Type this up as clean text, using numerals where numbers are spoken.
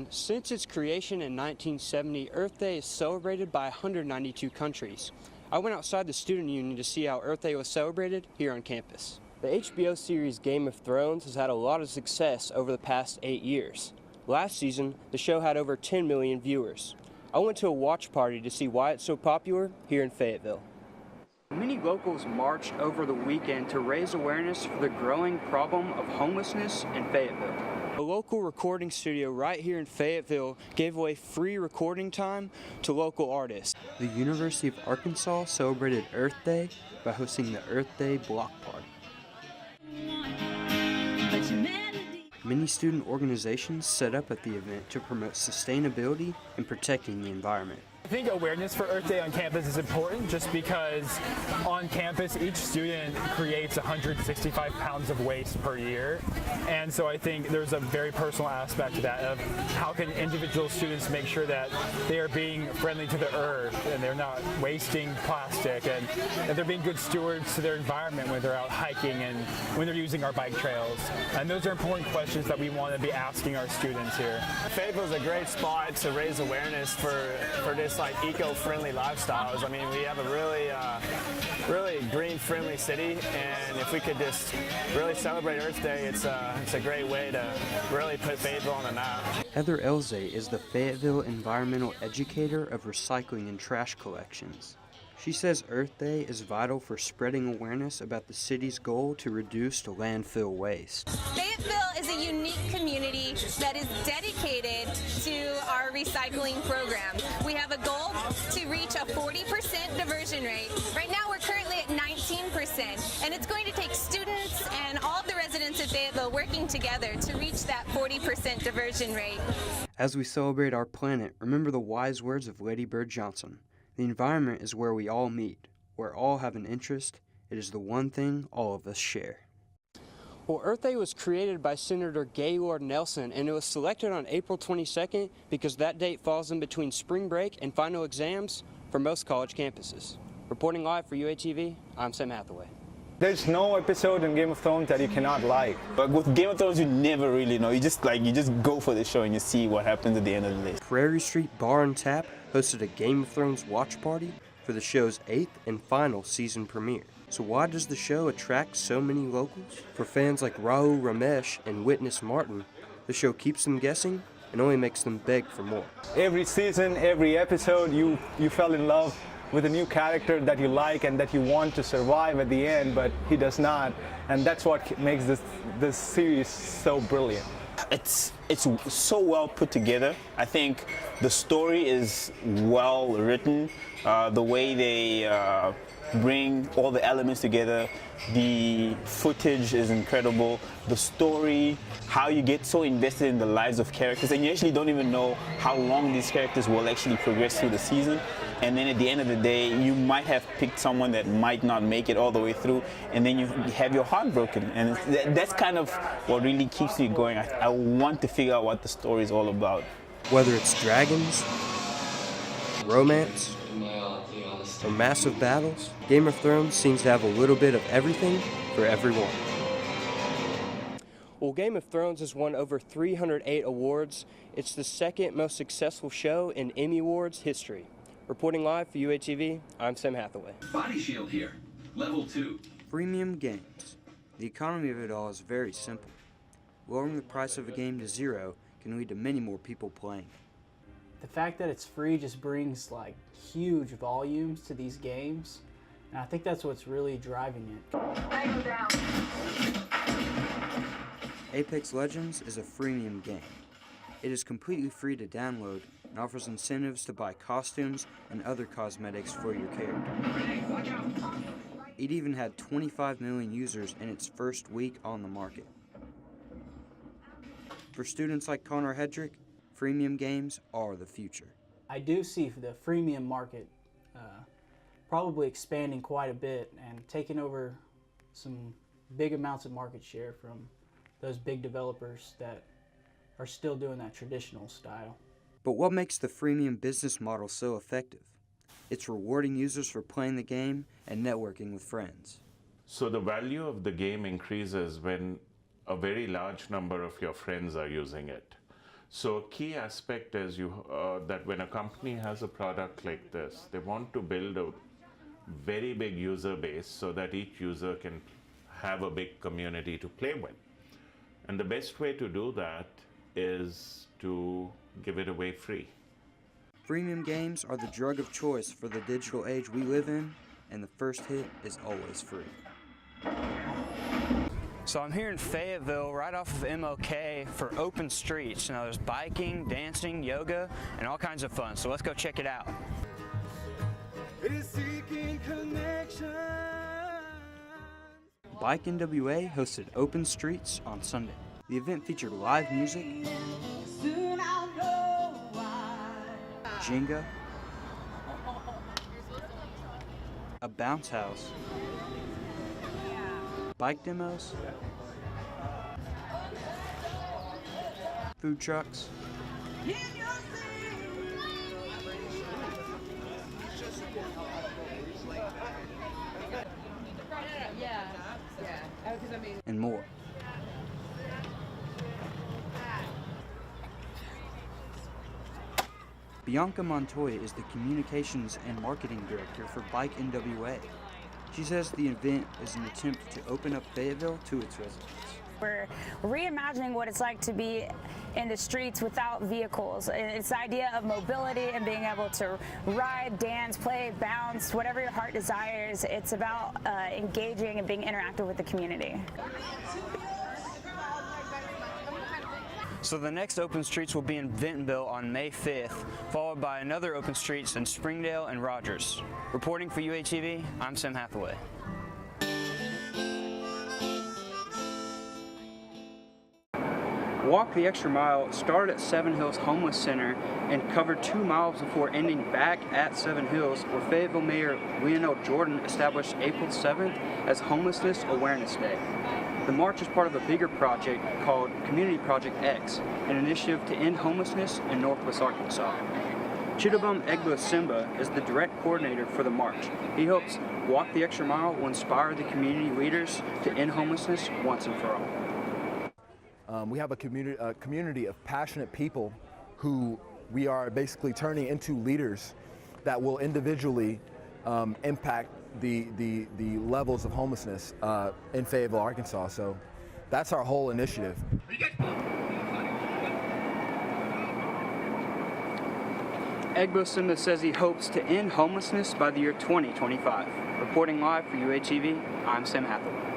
Since its creation in 1970, Earth Day is celebrated by 192 countries. I went outside the student union to see how Earth Day was celebrated here on campus. The HBO series Game of Thrones has had a lot of success over the past 8 years. Last season, the show had over 10 million viewers. I went to a watch party to see why it's so popular here in Fayetteville. Many locals marched over the weekend to raise awareness for the growing problem of homelessness in Fayetteville. A local recording studio right here in Fayetteville gave away free recording time to local artists. The University of Arkansas celebrated Earth Day by hosting the Earth Day Block Party. Many student organizations set up at the event to promote sustainability and protecting the environment. I think awareness for Earth Day on campus is important just because on campus each student creates 165 pounds of waste per year, and so I think there's a very personal aspect to that of how can individual students make sure that they are being friendly to the earth and they're not wasting plastic and that they're being good stewards to their environment when they're out hiking and when they're using our bike trails. And those are important questions that we want to be asking our students here. Fayetteville is a great spot to raise awareness for this like eco-friendly lifestyles. I mean, we have a really green-friendly city, and if we could just really celebrate Earth Day, it's a great way to really put Fayetteville on the map. Heather Elzey is the Fayetteville environmental educator of recycling and trash collections. She says Earth Day is vital for spreading awareness about the city's goal to reduce landfill waste. Fayetteville is a unique community that is dedicated to our recycling program. We have a goal to reach a 40% diversion rate. Right now we're currently at 19%, and it's going to take students and all of the residents of Fayetteville working together to reach that 40% diversion rate. As we celebrate our planet, remember the wise words of Lady Bird Johnson. The environment is where we all meet, where all have an interest. It is the one thing all of us share. Well, Earth Day was created by Senator Gaylord Nelson, and it was selected on April 22nd because that date falls in between spring break and final exams for most college campuses. Reporting live for UATV, I'm Sam Hathaway. There's no episode in Game of Thrones that you cannot like. But with Game of Thrones, you never really know. You just go for the show and you see what happens at the end of the day. Prairie Street Bar and Tap hosted a Game of Thrones watch party for the show's 8th and final season premiere. So why does the show attract so many locals? For fans like Rahul Ramesh and Witness Martin, the show keeps them guessing and only makes them beg for more. Every season, every episode, you fell in love with a new character that you like and that you want to survive at the end, but he does not. And that's what makes this series so brilliant. It's so well put together. I think the story is well written. The way they bring all the elements together, the footage is incredible. The story, how you get so invested in the lives of characters, and you actually don't even know how long these characters will actually progress through the season. And then at the end of the day, you might have picked someone that might not make it all the way through, and then you have your heart broken. And that's kind of what really keeps me going. I want to figure out what the story is all about. Whether it's dragons, romance, or massive battles, Game of Thrones seems to have a little bit of everything for everyone. Well, Game of Thrones has won over 308 awards. It's the second most successful show in Emmy Awards history. Reporting live for UATV, I'm Sam Hathaway. Body shield here, level 2. Freemium games. The economy of it all is very simple. Lowering the price of a game to zero can lead to many more people playing. The fact that it's free just brings like huge volumes to these games, and I think that's what's really driving it. Apex Legends is a freemium game. It is completely free to download and offers incentives to buy costumes and other cosmetics for your character. It even had 25 million users in its first week on the market. For students like Connor Hedrick, freemium games are the future. I do see the freemium market probably expanding quite a bit and taking over some big amounts of market share from those big developers that are still doing that traditional style. But what makes the freemium business model so effective? It's rewarding users for playing the game and networking with friends. So the value of the game increases when a very large number of your friends are using it. So a key aspect is that when a company has a product like this, they want to build a very big user base so that each user can have a big community to play with. And the best way to do that is to give it away free. Freemium games are the drug of choice for the digital age we live in, and the first hit is always free. So I'm here in Fayetteville, right off of MLK for Open Streets. Now there's biking, dancing, yoga, and all kinds of fun. So let's go check it out. Bike NWA hosted Open Streets on Sunday. The event featured live music, Jenga, a bounce house, bike demos, food trucks, and more. Bianca Montoya is the Communications and Marketing Director for Bike NWA. She says the event is an attempt to open up Fayetteville to its residents. We're reimagining what it's like to be in the streets without vehicles. It's the idea of mobility and being able to ride, dance, play, bounce, whatever your heart desires. It's about engaging and being interactive with the community. So the next Open Streets will be in Bentonville on May 5th, followed by another Open Streets in Springdale and Rogers. Reporting for UATV, I'm Sam Hathaway. Walk the Extra Mile started at Seven Hills Homeless Center and covered 2 miles before ending back at Seven Hills, where Fayetteville Mayor Lionel Jordan established April 7th as Homelessness Awareness Day. The march is part of a bigger project called Community Project X, an initiative to end homelessness in Northwest Arkansas. Chidubum Egbo Simba is the direct coordinator for the march. He hopes Walk the Extra Mile will inspire the community leaders to end homelessness once and for all. We have a community of passionate people who we are basically turning into leaders that will individually impact the levels of homelessness in Fayetteville, Arkansas. So that's our whole initiative. Egbo Simba says he hopes to end homelessness by the year 2025. Reporting live for UATV, I'm Sam Hathaway.